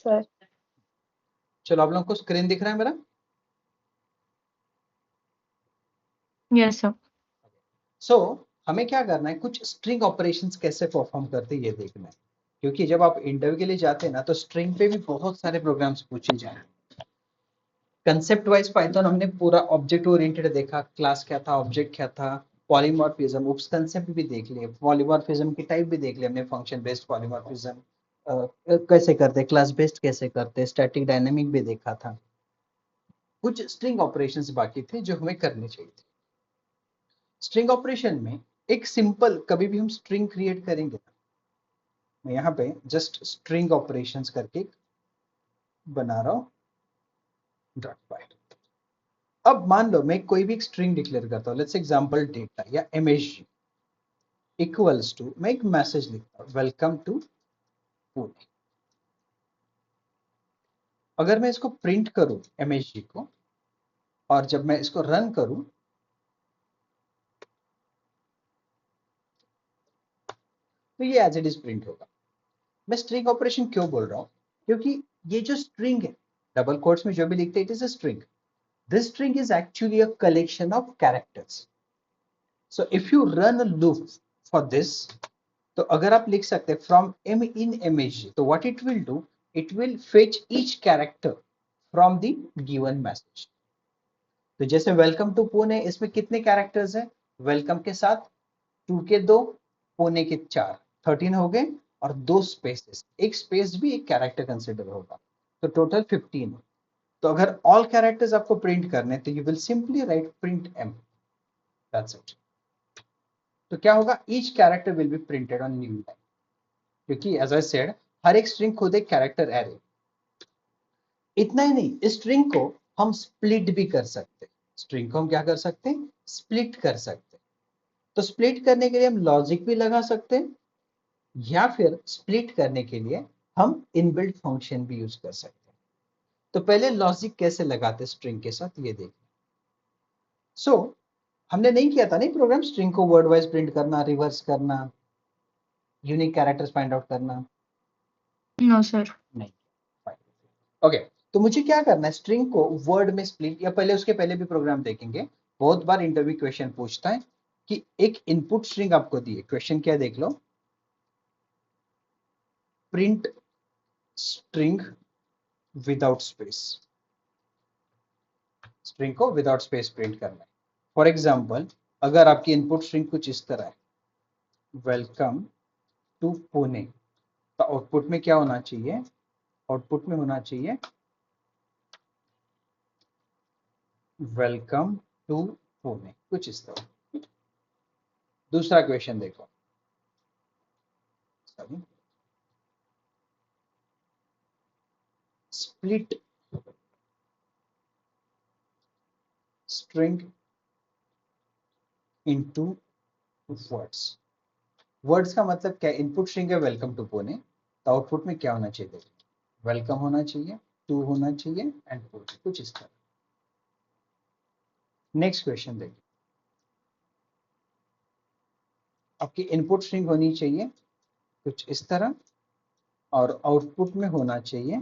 Sir. चलो आप लोगों को स्क्रीन दिख रहा है मेरा? Yes sir. सो हमें क्या करना है, कुछ स्ट्रिंग ऑपरेशंस कैसे परफॉर्म करते हैं ये देखना है, क्योंकि जब आप इंटरव्यू के लिए जाते हैं ना तो स्ट्रिंग पे भी बहुत सारे प्रोग्राम्स पूछे जाए। कंसेप्ट वाइज पाइथन हमने पूरा ऑब्जेक्ट ओरिएंटेड देखा, क्लास क्या था, ऑब्जेक्ट क्या था, पॉलीमॉर्फिज्म, उप्स कंसेप्ट भी देख लिए, पॉलीमॉर्फिज्म की टाइप भी देख लिया हमने, फंक्शन बेस्ड पॉलीमॉर्फिज्म कैसे करते, क्लास बेस्ड कैसे करते, स्टैटिक डायनामिक भी देखा था। कुछ स्ट्रिंग ऑपरेशंस बाकी थे जो हमें करने चाहिए थे। स्ट्रिंग ऑपरेशन में एक सिंपल, कभी भी हम स्ट्रिंग क्रिएट करेंगे, मैं यहाँ पे जस्ट स्ट्रिंग ऑपरेशंस करके बना रहा हूँ डॉट पाई। अब मान लो मैं कोई भी एक स्ट्रिंग डिक्लेयर करता हूँ, लेट्स एग्जांपल डेटा या एमएसजी इक्वल्स टू, मैं एक मैसेज लिखता हूँ, वेलकम टू पुणे। अगर मैं इसको प्रिंट करूं एमएसजी को, और जब मैं इसको रन करूं तो ये एज इट इज प्रिंट होगा। मैं स्ट्रिंग ऑपरेशन क्यों बोल रहा हूं, क्योंकि ये जो स्ट्रिंग है, डबल कोट्स में जो भी लिखते हैं, it is a string. This string is actually a collection of characters. So if you run a loop for this, तो अगर आप लिख सकते हैं फ्रॉम एम इन एमएसजी, तो what it will do, it will fetch each character from the given message. तो जैसे welcome to Pune, इसमें कितने कैरेक्टर्स हैं, वेलकम के साथ 2 के 2, पुणे के 4, 13 हो गए, और 2 स्पेसेस, एक स्पेस भी एक कैरेक्टर कंसिडर होगा, तो टोटल 15। तो अगर ऑल कैरेक्टर्स आपको प्रिंट करने, तो you will simply write print M, that's it. तो क्या होगा, each character will be printed on new line, क्योंकि एज आई सेड हर एक स्ट्रिंग खुद एक कैरेक्टर एरे। इतना ही नहीं, स्ट्रिंग को हम स्प्लिट भी कर सकते हैं। स्ट्रिंग को हम क्या कर सकते हैं, स्प्लिट कर सकते हैं। तो स्प्लिट करने के लिए हम लॉजिक भी लगा सकते हैं, या फिर स्प्लिट करने के लिए हम इनबिल्ट फंक्शन भी यूज कर सकते हैं। तो पहले लॉजिक कैसे लगाते स्ट्रिंग के साथ ये देखिए। सो हमने नहीं किया था नहीं प्रोग्राम, स्ट्रिंग को वर्ड वाइज प्रिंट करना, रिवर्स करना, यूनिक कैरेक्टर्स फाइंड आउट करना, नो सर। नहीं। ओके, तो मुझे क्या करना है, स्ट्रिंग को वर्ड में स्प्लिट, या पहले उसके पहले भी प्रोग्राम देखेंगे। बहुत बार इंटरव्यू क्वेश्चन पूछता है कि एक इनपुट स्ट्रिंग आपको दी है, क्वेश्चन क्या देख लो, print string without space. String को विदाउट स्पेस प्रिंट करना है। फॉर एग्जाम्पल, अगर आपकी इनपुट स्ट्रिंग कुछ इस तरह है, वेलकम टू पुणे, तो आउटपुट में क्या होना चाहिए, आउटपुट में होना चाहिए वेलकम टू पुणे, कुछ इस तरह। दूसरा क्वेश्चन देखो, split string into words. Words का मतलब क्या, इनपुट स्ट्रिंग है वेलकम टू पुणे, तो आउटपुट में क्या होना चाहिए, वेलकम होना चाहिए, टू होना चाहिए, एंड पुणे, कुछ इस तरह। नेक्स्ट क्वेश्चन देखिए, आपकी इनपुट स्ट्रिंग होनी चाहिए कुछ इस तरह, और आउटपुट में होना चाहिए,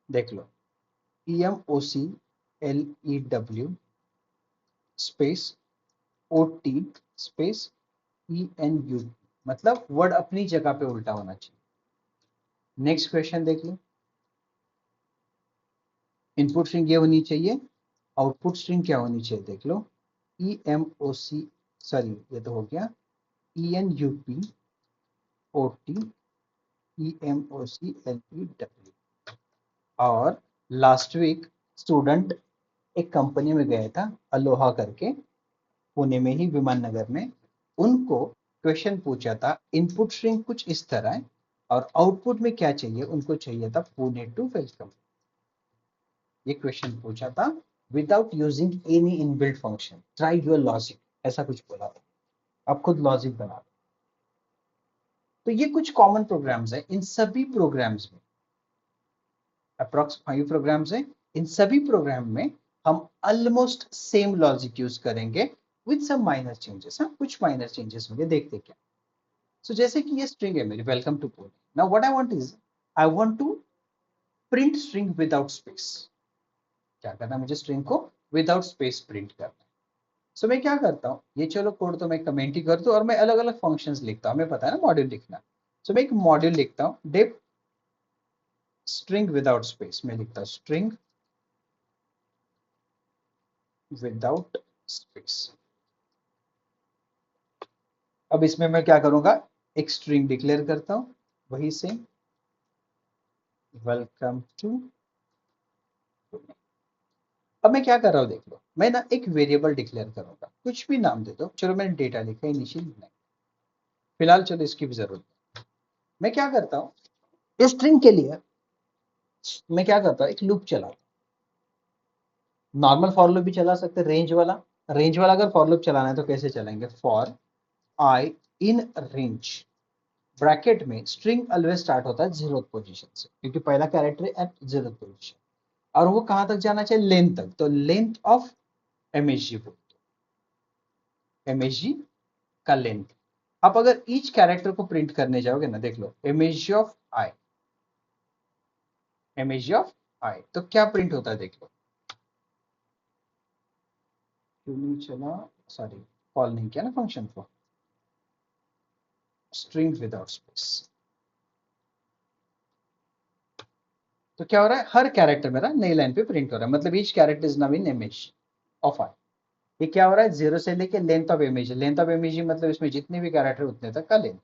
देख लो, EMOCLEW space OT space ENU, मतलब वर्ड अपनी जगह पे उल्टा होना चाहिए। नेक्स्ट क्वेश्चन देख लो, इनपुट स्ट्रिंग ये होनी चाहिए, आउटपुट स्ट्रिंग क्या होनी चाहिए, देख लो, EMOC, सॉरी ये तो हो गया, ENUP OT EMOCLEW। और लास्ट वीक स्टूडेंट एक कंपनी में गया था, अलोहा करके, पुणे में ही, विमान नगर में। उनको क्वेश्चन पूछा था, इनपुट स्ट्रिंग कुछ इस तरह है, और आउटपुट में क्या चाहिए, उनको चाहिए था पुणे टू वेलकम। ये क्वेश्चन पूछा था without using any inbuilt function, try your logic, ऐसा कुछ बोला था। आप खुद लॉजिक बना। तो ये कुछ कॉमन प्रोग्राम्स है, इन सभी प्रोग्राम्स में अप्रॉक्स 5 प्रोग्राम्स हैं, इन सभी प्रोग्राम में हम ऑलमोस्ट सेम लॉजिक यूज करेंगे विद सम माइनर चेंजेस। हाँ, कुछ माइनर चेंजेस होंगे, देखते क्या। सो जैसे कि ये स्ट्रिंग है मेरी, welcome to Pune. Now what I want is, I want to print string without space. क्या करना है मुझे, स्ट्रिंग को विदाउट स्पेस प्रिंट करना है। सो मैं क्या करता हूँ, ये चलो कोड तो मैं कमेंट ही कर दूं और मैं अलग अलग फंक्शंस लिखता हूँ, हमें पता है ना मॉड्यूल लिखना। सो मैं एक मॉड्यूल लिखता हूँ, डिफ स्ट्रिंग विदाउट स्पेस, मैं लिखता हूँ स्ट्रिंग विदाउट स्पेस। अब इसमें मैं क्या करूंगा, एक स्ट्रिंग डिक्लेयर करता हूं, वही से वेलकम टू। अब मैं क्या कर रहा हूं देख लो, मैं ना एक वेरिएबल डिक्लेयर करूंगा, कुछ भी नाम दे दो, चलो मैंने डेटा लिखा इनिशियल नहीं, फिलहाल चलो इसकी भी जरूरत नहीं। मैं क्या करता हूं, इस स्ट्रिंग के लिए मैं क्या करता हूं, एक लूप चलाता हूं। नॉर्मल फॉर लूप भी चला सकते, रेंज वाला अगर फॉर लूप चलाना है तो कैसे चलाएंगे, for I in range, bracket में स्ट्रिंग ऑलवेज स्टार्ट होता है 0th पोजीशन से, क्योंकि पहला कैरेक्टर एट 0th पोजीशन, और वो कहां तक जाना चाहिए, लेंथ तक, तो लेंथ ऑफ एमएसजी बोल दो, एमएसजी का लेंथ। आप अगर ईच कैरेक्टर को प्रिंट करने जाओगे ना, देख लो MSG of I, MSG of I, तो क्या प्रिंट होता है देख लो, क्यों नहीं चला, सॉरी कॉल नहीं किया ना फंक्शन को, स्ट्रिंग विदाउट स्पेस। तो क्या हो रहा है, हर कैरेक्टर मेरा नई लाइन पे प्रिंट हो रहा है, मतलब each character is now in image of I. ये क्या हो रहा है, 0 से लेके length of image, length of image मतलब इसमें जितने भी कैरेक्टर उतने तक का length,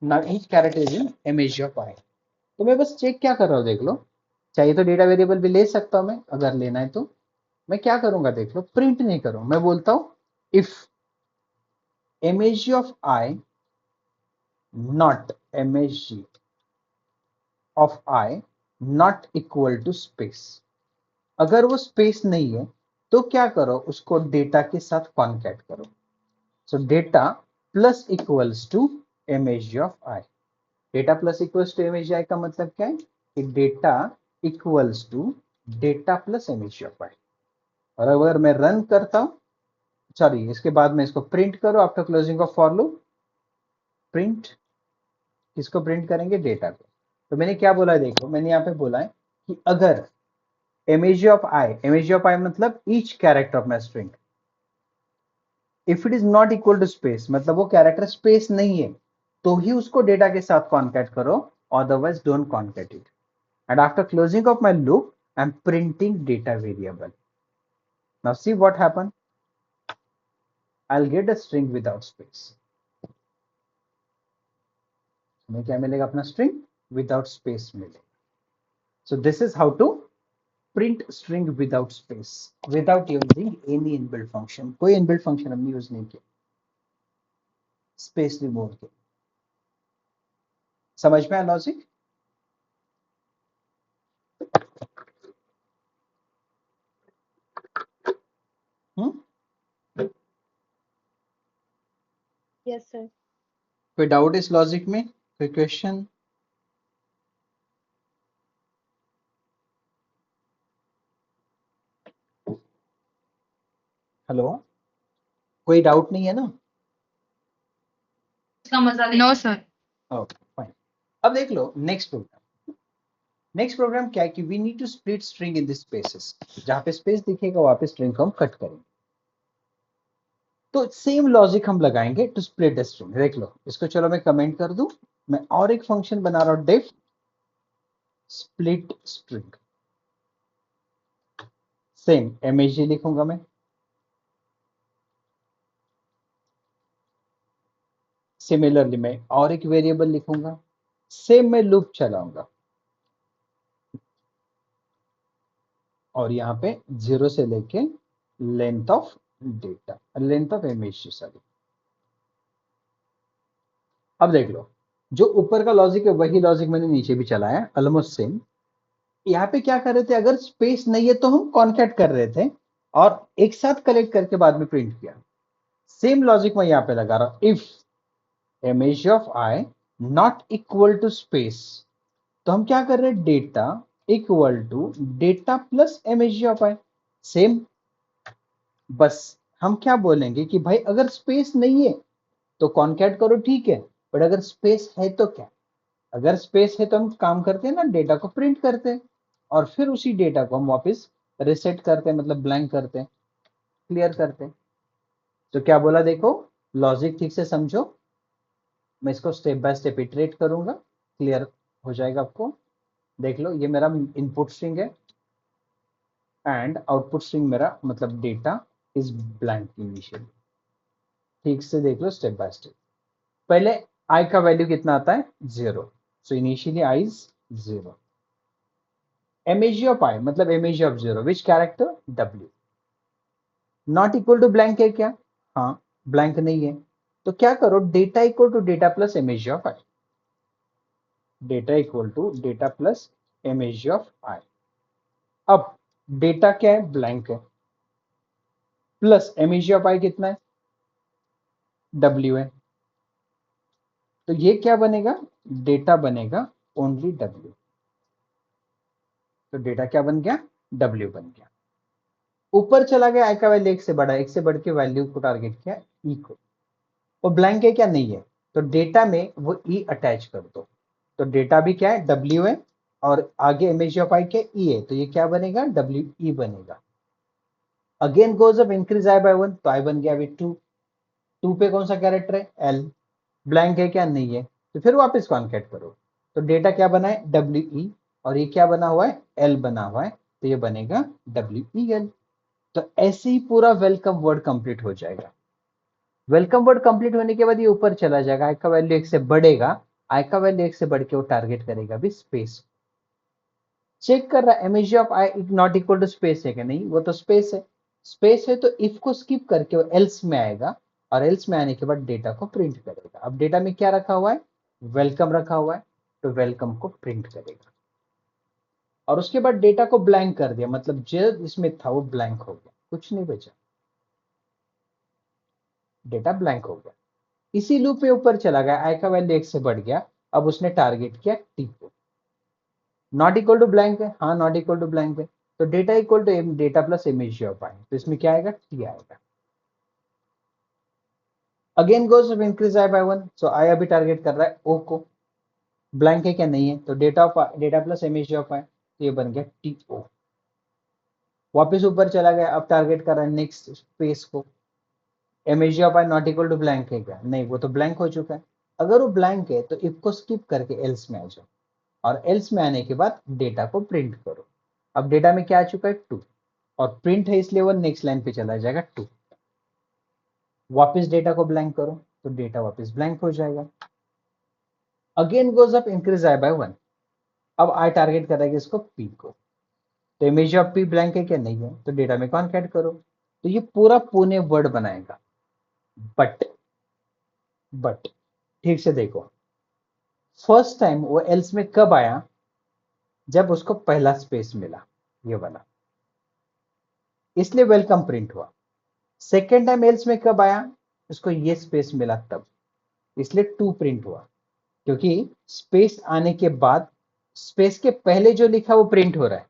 now each character is in image of I. तो मैं बस चेक क्या कर रहा हूँ देख लो, चाहिए तो डेटा वेरिएबल भी ले सकता हूं मैं, अगर लेना है तो मैं क्या करूंगा देख लो, प्रिंट नहीं करूं, मैं बोलता हूं if image of I not image of I not equal to space, अगर वो स्पेस नहीं है तो क्या करो, उसको डेटा के साथ कॉन्कैट करो। So data plus equals to image of I, data plus equals to image I का मतलब क्या है कि data equals to data plus image of I. और अगर मैं रन करता हूं, सॉरी इसके बाद में इसको प्रिंट करो after closing of for loop, print, किसको प्रिंट करेंगे, डेटा को। तो मैंने क्या बोला है देखो, मैंने यहाँ पे बोला है कि अगर इमेज ऑफ आई मतलब each character of my string, if it is not equal to space मतलब वो कैरेक्टर स्पेस नहीं है, तो ही उसको डेटा के साथ कॉन्कैट करो, otherwise don't concat it. And after closing of my loop I am printing data variable. Now see what happen, I will get a string without space, हमें क्या मिलेगा, अपना स्ट्रिंग विदाउट स्पेस मिलेगा। So this is how to print string without space without using any inbuilt function, कोई inbuilt function हमने use नहीं किया, space remove के। समझ में आया लॉजिक, Yes, sir. कोई डाउट इस लॉजिक में, कोई क्वेश्चन, हेलो, कोई डाउट नहीं है ना, इसका मजा नो सर। Okay fine. अब देख लो नेक्स्ट प्रोग्राम, नेक्स्ट प्रोग्राम क्या है कि we need to split string in this spaces, जहां पे स्पेस दिखेगा वहां पे स्ट्रिंग को हम कट करेंगे। तो सेम लॉजिक हम लगाएंगे टू स्प्लिट द स्ट्रिंग, देख लो इसको, चलो मैं कमेंट कर दूं, मैं और एक फंक्शन बना रहा हूं, डिफ स्प्लिट स्ट्रिंग, सेम एमएसजी लिखूंगा मैं, सिमिलरली मैं और एक वेरिएबल लिखूंगा, सेम मैं लूप चलाऊंगा, और यहाँ पे 0 से लेके length of data, length of MSG sorry. अब देख लो, जो ऊपर का लॉजिक है वही लॉजिक मैंने नीचे भी चलाया, ऑलमोस्ट सेम। यहाँ पे क्या कर रहे थे, अगर स्पेस नहीं है तो हम कॉन्कैट कर रहे थे और एक साथ कलेक्ट करके बाद में प्रिंट किया। सेम लॉजिक मैं यहाँ पे लगा रहा हूं, if image of I not equal to space, तो हम क्या कर रहे हैं, data equal to data plus image of I, same. बस हम क्या बोलेंगे कि भाई अगर स्पेस नहीं है तो कॉन्कैट करो, ठीक है, बट अगर स्पेस है तो क्या, अगर स्पेस है तो हम काम करते हैं ना, डेटा को प्रिंट करते हैं। और फिर उसी डेटा को हम वापस रिसेट करते हैं, मतलब ब्लैंक करते हैं, क्लियर करते हैं। तो क्या बोला देखो, लॉजिक ठीक से समझो, मैं इसको स्टेप बाय स्टेप इटरेट करूंगा, क्लियर हो जाएगा आपको। देख लो, ये मेरा इनपुट स्ट्रिंग है एंड आउटपुट स्ट्रिंग मेरा मतलब डेटा इज ब्लैंक इनिशियली। ठीक से देख लो स्टेप बाय स्टेप। पहले आई का वैल्यू कितना आता है, 0, so initially I is 0। MAG of I मतलब MAG of 0 which character, W। Not equal to blank है क्या, हाँ ब्लैंक नहीं है, तो क्या करो, data equal to data plus MAG of I, data equal to data plus MAG of I. अब डेटा क्या है, ब्लैंक है, प्लस एमएजी ऑफ आई कितना है, W है, तो ये क्या बनेगा, डेटा बनेगा ओनली W। तो डेटा क्या बन गया, W बन गया। ऊपर चला गया, आई का वैल्यू एक से बड़ा, एक से बढ़ के वैल्यू को टारगेट किया, ई को, और ब्लैंक है क्या, नहीं है, तो डेटा में वो ई अटैच कर दो। तो डेटा भी क्या है, W है, और आगे इमेज ऑफ आई के ई है, तो ये क्या बनेगा, W ई बनेगा। Again goes up increase I by 1, तो आई बन गया अभी 2। 2 पे कौन सा कैरेक्टर है, L, ब्लैंक है क्या, नहीं है, तो फिर वापस कॉन्केट करो। तो डेटा क्या बना है, W ई, और ये क्या बना हुआ है, L बना हुआ है, तो ये बनेगा W ई L। तो ऐसे ही पूरा वेलकम वर्ड कंप्लीट हो जाएगा। वेलकम वर्ड कंप्लीट होने के बाद ये ऊपर चला जाएगा, आई का वैल्यू एक से बढ़ेगा, आई का वैल्यू एक से बढ़ के वो टारगेट करेगा भी स्पेस। चेक कर रहा है MAG of I not equal to space है कि नहीं, वो तो स्पेस है, स्पेस है तो इफ को स्किप करके वो एल्स में आएगा, और एल्स में आने के बाद डेटा को प्रिंट करेगा। अब डेटा में क्या रखा हुआ है, वेलकम रखा हुआ है, तो वेलकम को प्रिंट करेगा। और उसके बाद डेटा को ब्लैंक कर दिया, मतलब जो इसमें था वो ब्लैंक हो गया, कुछ नहीं बचा, डेटा ब्लैंक हो गया। इसी लूप पे ऊपर चला गया, आई का वैल्यू एक से बढ़ गया, अब उसने टारगेट किया टी को। नॉट इक्वल टू ब्लैंक है, हाँ नॉट इक्वल टू ब्लैंक है, तो data equal to data plus image of I, तो इसमें क्या आएगा, टी आएगा। Again goes of increase I by 1, so I अभी टारगेट कर रहा है ओ को, ब्लैंक है क्या, नहीं है, तो data plus image of I, तो ये बन गया टी ओ। वापिस ऊपर चला गया, अब टारगेट कर रहा है नेक्स्ट स्पेस को, image of I not equal to blank है क्या, नहीं वो तो ब्लैंक हो चुका है। अगर वो ब्लैंक है तो इफ को स्किप करके एल्स में आ जाओ, और एल्स में आने के बाद डेटा को प्रिंट करो। अब डेटा में क्या आ चुका है, 2, और प्रिंट है इसलिए वो नेक्स्ट लाइन पे चला जाएगा 2। वापस डेटा को ब्लैंक करो, तो डेटा वापस ब्लैंक हो जाएगा। Again goes up increase I by 1, अब आई टारगेट करेगा इसको पी को, तो इमेज ऑफ पी ब्लैंक है क्या, नहीं है, तो डेटा में कॉन्कैट करो, तो ये पूरा पुणे वर्ड बनाएगा। बट बट ठीक से देखो, फर्स्ट टाइम वो एल्स में कब आया, जब उसको पहला स्पेस मिला, ये वाला, इसलिए वेलकम प्रिंट हुआ। सेकेंड टाइम एल्स में कब आया, उसको ये स्पेस मिला तब, इसलिए 2 प्रिंट हुआ, क्योंकि स्पेस आने के बाद स्पेस के पहले जो लिखा वो प्रिंट हो रहा है,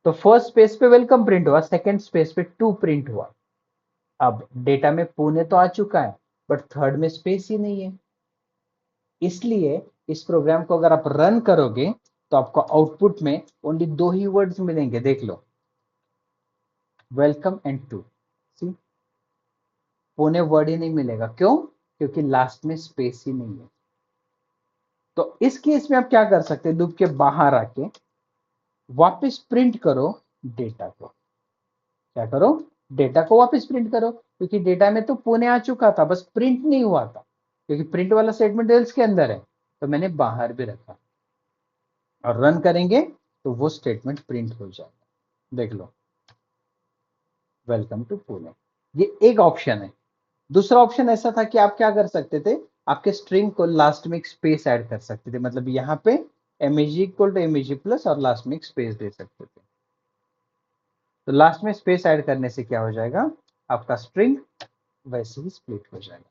तो फर्स्ट स्पेस पे वेलकम प्रिंट हुआ, सेकेंड स्पेस पे 2 प्रिंट हुआ। अब डेटा में पुणे तो आ चुका है, बट थर्ड में स्पेस ही नहीं है, इसलिए इस प्रोग्राम को अगर आप रन करोगे तो आपको आउटपुट में ओनली 2 ही वर्ड्स मिलेंगे, देख लो, welcome and 2। See, Pune word ही नहीं मिलेगा, क्यों, क्योंकि लास्ट में स्पेस ही नहीं है। तो इस केस में आप क्या कर सकते हैं, लूप के बाहर आके वापस प्रिंट करो डेटा को, क्या करो, डेटा को वापस प्रिंट करो, क्योंकि डेटा में तो पुणे आ चुका था, बस प्रिंट नहीं हुआ था, क्योंकि प्रिंट वाला स्टेटमेंट एल्स के अंदर है, तो मैंने बाहर भी रखा, और रन करेंगे तो वो स्टेटमेंट प्रिंट हो जाएगा। देख लो, वेलकम टू पुणे, ये एक ऑप्शन है। दूसरा ऑप्शन ऐसा था कि आप क्या कर सकते थे, आपके स्ट्रिंग को लास्ट में एक स्पेस ऐड कर सकते थे, मतलब यहाँ पे MAG equal to MAG plus और लास्ट में एक स्पेस दे सकते थे। तो लास्ट में स्पेस ऐड करने से क्या हो जाएगा, आपका स्ट्रिंग वैसे ही स्प्लिट हो जाएगा,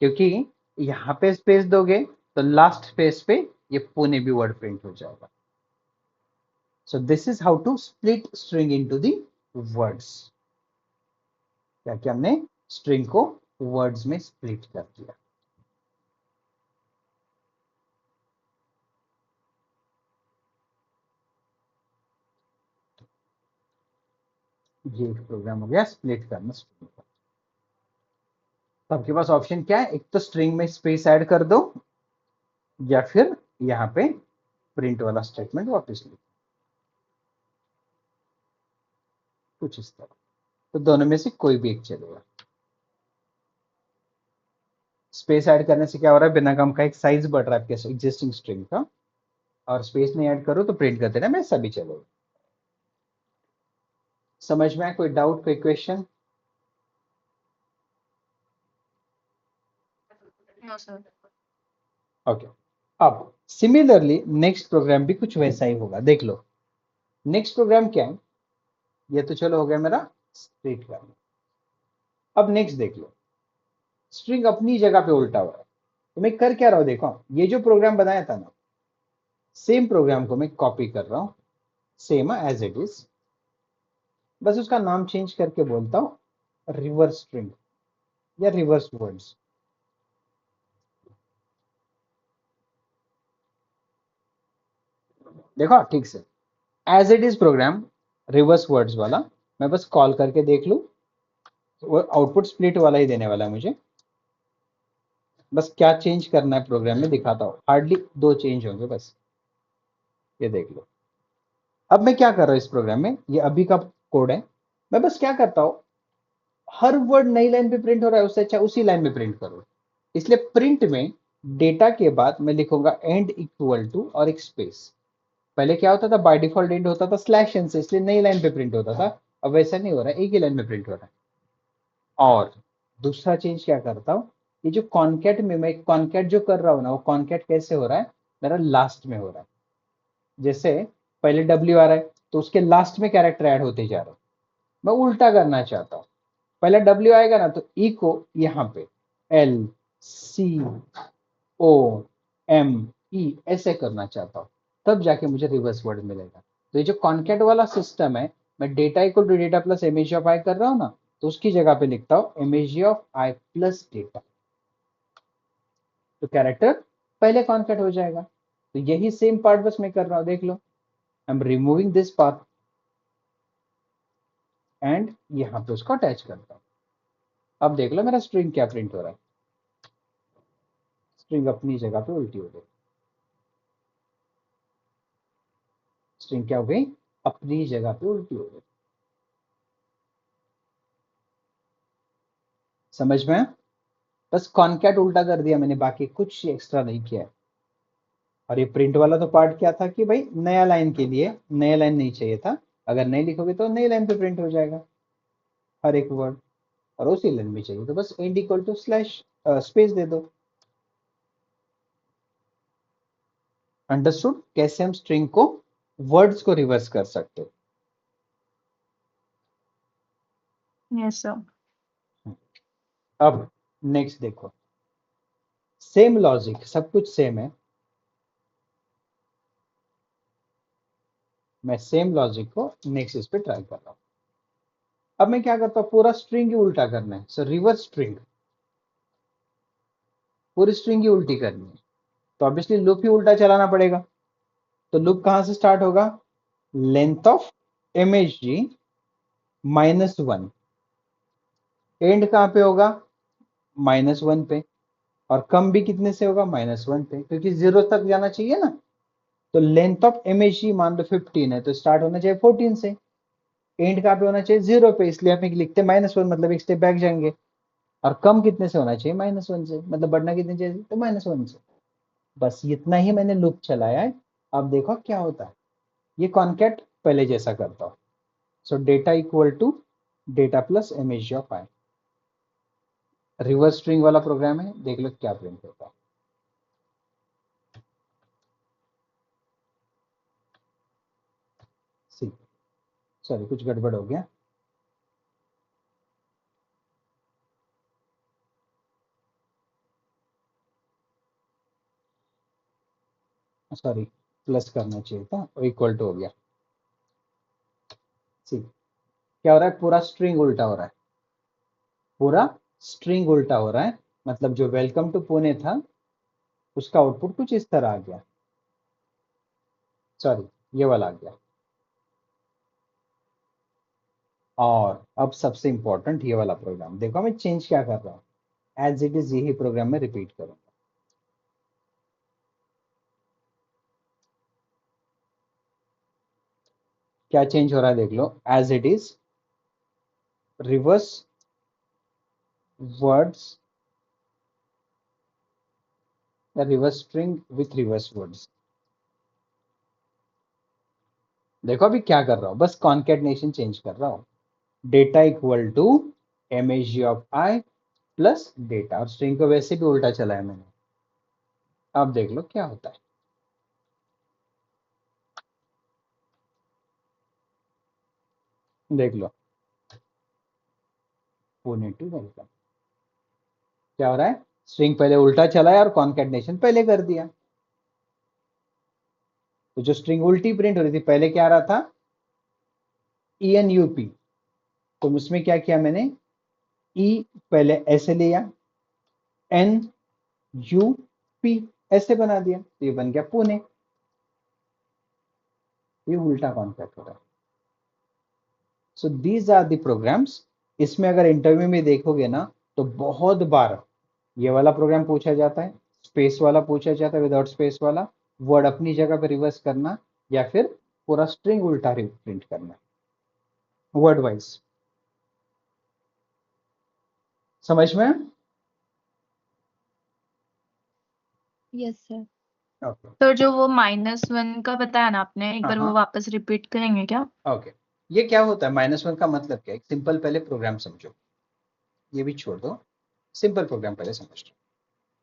क्योंकि यहाँ पे स्पेस दोगे तो लास्ट स्पेस पे ये पुणे भी वर्ड प्रिंट हो जाएगा। So this is how to split string into the words. क्या कि हमने स्ट्रिंग को वर्ड्स में स्प्लिट कर दिया। ये एक प्रोग्राम हो गया स्प्लिट करना स्ट्रिंग का। तो आपके पास ऑप्शन क्या है, एक तो स्ट्रिंग में स्पेस ऐड कर दो या फिर यहाँ पे प्रिंट वाला स्टेटमेंट वापस लिखो, कुछ इस तरह। तो दोनों में से कोई भी एक चलेगा। स्पेस ऐड करने से क्या हो रहा है, बिना काम का एक साइज बढ़ रहा है आपके एग्जिस्टिंग स्ट्रिंग का, और स्पेस नहीं ऐड करो तो प्रिंट करते रहे, मैं सभी चलेगा। समझ में आया, कोई डाउट, कोई क्वेश्चन? No sir. ओके। अब सिमिलरली नेक्स्ट प्रोग्राम भी कुछ वैसा ही होगा, देख लो। नेक्स्ट प्रोग्राम क्या है, ये तो चलो हो गया मेरा स्प्लिट करना। अब नेक्स्ट देख लो, स्ट्रिंग अपनी जगह पे उल्टा हुआ है। तो मैं कर क्या रहा हूं, देखो ये जो प्रोग्राम बनाया था ना, सेम प्रोग्राम को मैं कॉपी कर रहा हूं, सेम एज इट इज, बस उसका नाम चेंज करके बोलता हूं रिवर्स स्ट्रिंग या रिवर्स वर्ड्स। देखो ठीक से, as it is program reverse words वाला, मैं बस कॉल करके देख लूं, वो आउटपुट स्प्लिट वाला ही देने वाला है मुझे। बस क्या चेंज करना है प्रोग्राम में दिखाता हूं, हार्डली दो चेंज होंगे बस, ये देख लो। अब मैं क्या कर रहा हूं इस प्रोग्राम में, ये अभी का कोड है। मैं बस क्या करता हूं, हर वर्ड नई लाइन पे प्रिंट हो रहा है, उससे अच्छा उसी लाइन में प्रिंट करो। इसलिए प्रिंट में डेटा के बाद मैं लिखूंगा एंड इक्वल टू और एक स्पेस। पहले क्या होता था, बाय डिफॉल्ट एंड होता था स्लैश एन से, इसलिए नई लाइन पे प्रिंट होता था। अब वैसा नहीं हो रहा है, एक ही लाइन में प्रिंट हो रहा है। और दूसरा चेंज क्या करता हूँ, ये जो कॉन्केट में मैं कॉन्केट जो कर रहा हूँ ना, वो कॉन्केट कैसे हो रहा है, मेरा लास्ट में हो रहा है। जैसे पहले डब्ल्यू आ रहा है तो उसके लास्ट में कैरेक्टर ऐड होते जा रहा है। मैं उल्टा करना चाहता हूँ, पहले डब्ल्यू आएगा ना तो ई को यहाँ पे L C O M E ऐसे करना चाहता हूँ, तब जाके मुझे रिवर्स वर्ड मिलेगा। तो ये जो कॉन्केट वाला सिस्टम है, मैं data equal to data plus image of I कर रहा हूँ ना, तो उसकी जगह पे लिखता हूँ image of I plus data, तो कैरेक्टर पहले कॉन्केट हो जाएगा। तो यही सेम पार्ट बस मैं कर रहा हूँ, देख लो। I am removing this part and यहाँ पे उसको अटैच करता हूँ। अब देख लो मेरा स्ट्रिंग क्या प्रिंट हो रहा है, स्ट्रिंग अपनी जगह पे उल्टी हो गई। स्ट्रिंग क्या हो गई, अपनी जगह पे उल्टी हो गई। समझ में आया? बस कॉन्कैट उल्टा कर दिया मैंने, बाकी कुछ एक्स्ट्रा नहीं किया है। और ये प्रिंट वाला तो पार्ट क्या था कि भाई नया लाइन के लिए नया लाइन नहीं चाहिए था, अगर नहीं लिखोगे तो नई लाइन पे प्रिंट हो जाएगा हर एक वर्ड, और उसी लाइन में चाहिए तो बस end equal to slash space दे दो। अंडरस्टूड कैसे हम स्ट्रिंग को वर्ड्स को रिवर्स कर सकते हो? Yes sir. अब नेक्स्ट देखो, सेम लॉजिक, सब कुछ सेम है। मैं सेम लॉजिक को नेक्स्ट इस पे ट्राई कर रहा हूं। अब मैं क्या करता हूं, पूरा स्ट्रिंग ही उल्टा करना है, सो रिवर्स स्ट्रिंग, पूरी स्ट्रिंग ही उल्टी करनी है। तो ऑब्वियसली लूप ही उल्टा चलाना पड़ेगा। तो लूप कहां से स्टार्ट होगा, length of image G -1, and कहां पे होगा, -1 पे, और कम भी कितने से होगा, -1 पे, क्योंकि जीरो तक जाना चाहिए ना। तो लेंथ ऑफ इमेज जी मान लो 15 है, तो स्टार्ट होना चाहिए 14 से, एंड कहां पे होना चाहिए, जीरो पे, इसलिए हम एक लिखते -1, मतलब एक स्टेप बैक जाएंगे। और कम कितने से होना चाहिए, -1 से, मतलब बढ़ना कितने चाहिए, तो -1 से। बस इतना ही मैंने लूप चलाया है। अब देखो क्या होता है, ये कॉन्केट पहले जैसा करता हूं। So data equal to data plus image of I, reverse string वाला प्रोग्राम है, देख लो क्या प्रिंट होता है। सी, सॉरी कुछ गड़बड़ हो गया, सॉरी प्लस करना चाहिए था, और इक्वल टू हो गया। सी क्या हो रहा है, पूरा स्ट्रिंग उल्टा हो रहा है, पूरा स्ट्रिंग उल्टा हो रहा है। मतलब जो वेलकम टू पुणे था, उसका आउटपुट कुछ इस तरह आ गया, सॉरी ये वाला आ गया। और अब सबसे इंपॉर्टेंट ये वाला प्रोग्राम देखो, मैं चेंज क्या कर रहा हूँ, एज इट इज यही प्रोग्राम में रिपीट करूंगा। क्या चेंज हो रहा है देख लो, as it is reverse words या reverse string with reverse words. देखो अभी क्या कर रहा हूं, बस कॉन्केटनेशन चेंज कर रहा हूं, data equal to MSG of I plus data, और स्ट्रिंग को वैसे भी उल्टा चलाया मैंने। अब देख लो क्या होता है, देख लो पुणे टू वेलकम। क्या हो रहा है, स्ट्रिंग पहले उल्टा चलाया और कॉन्केटनेशन पहले कर दिया। तो जो स्ट्रिंग उल्टी प्रिंट हो रही थी, पहले क्या आ रहा था, ENUP, तो उसमें क्या किया मैंने, ई पहले ऐसे लिया, NUP ऐसे बना दिया, तो ये बन गया पुणे। ये उल्टा कॉन्सेप्ट हो रहा है। So these are the programs. इसमें अगर इंटरव्यू में देखोगे ना, तो बहुत बार ये वाला प्रोग्राम पूछा जाता है, स्पेस वाला पूछा जाता है, विदाउट स्पेस वाला, वर्ड अपनी जगह पे रिवर्स करना, या फिर पूरा स्ट्रिंग उल्टा प्रिंट करना वर्ड वाइज। समझ में? Yes sir. ओके। तो जो वो -1 का बताया ना आपने, एक बार वो हाँ, वापस रिपीट करेंगे क्या? ओके। ये क्या होता है, -1 का मतलब क्या है, एक सिंपल पहले प्रोग्राम समझो, ये भी छोड़ दो, सिंपल प्रोग्राम पहले समझ लो।